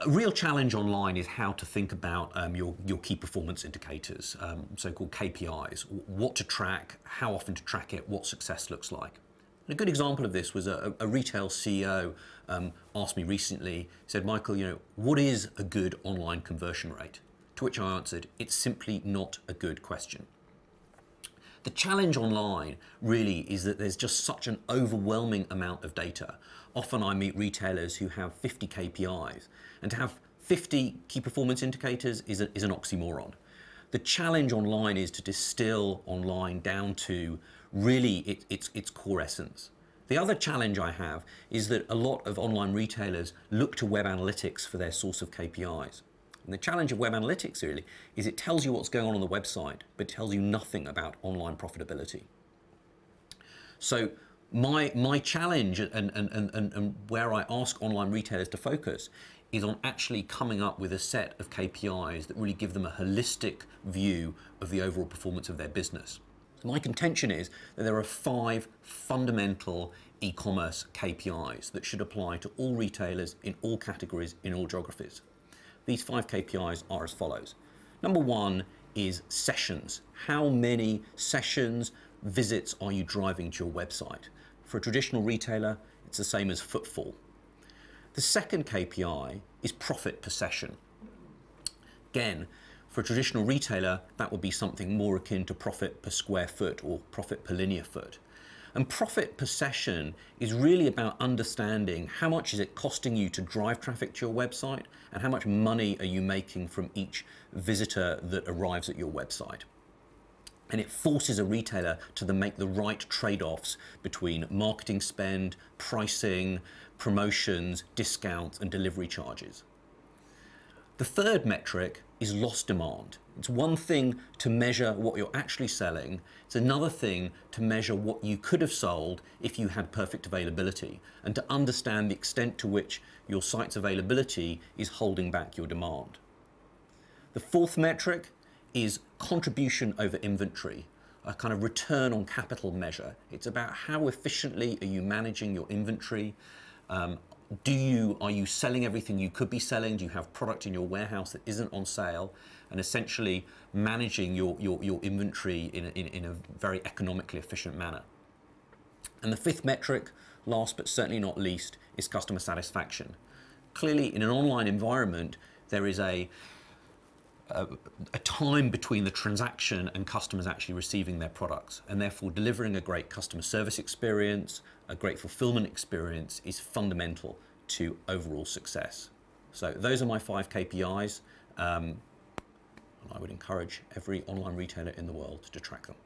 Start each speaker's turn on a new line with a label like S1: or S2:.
S1: A real challenge online is how to think about your key performance indicators, so-called KPIs, what to track, how often to track it, what success looks like. And a good example of this was a retail CEO asked me recently, he said, Michael, what is a good online conversion rate? To which I answered, it's simply not a good question. The challenge online really is that there's just such an overwhelming amount of data. Often I meet retailers who have 50 KPIs, and to have 50 key performance indicators is an oxymoron. The challenge online is to distill online down to really its core essence. The other challenge I have is that a lot of online retailers look to web analytics for their source of KPIs. And the challenge of web analytics really is it tells you what's going on the website, but tells you nothing about online profitability. So my challenge and where I ask online retailers to focus is on actually coming up with a set of KPIs that really give them a holistic view of the overall performance of their business. So my contention is that there are 5 fundamental e-commerce KPIs that should apply to all retailers in all categories, in all geographies. These 5 KPIs are as follows. Number 1 is sessions. How many sessions, visits are you driving to your website? For a traditional retailer, it's the same as footfall. The second KPI is profit per session. Again, for a traditional retailer, that would be something more akin to profit per square foot or profit per linear foot. And profit per session is really about understanding how much is it costing you to drive traffic to your website and how much money are you making from each visitor that arrives at your website. And it forces a retailer to then make the right trade-offs between marketing spend, pricing, promotions, discounts, and delivery charges. The third metric is lost demand. It's one thing to measure what you're actually selling. It's another thing to measure what you could have sold if you had perfect availability, and to understand the extent to which your site's availability is holding back your demand. The fourth metric is contribution over inventory, a kind of return on capital measure. It's about how efficiently are you managing your inventory. Are you selling everything you could be selling? Do you have product in your warehouse that isn't on sale? And essentially managing your inventory in a very economically efficient manner. And the fifth metric, last but certainly not least, is customer satisfaction. Clearly, in an online environment, there is a time between the transaction and customers actually receiving their products, and therefore delivering a great customer service experience, a great fulfillment experience is fundamental to overall success. So those are my 5 KPIs, and I would encourage every online retailer in the world to track them.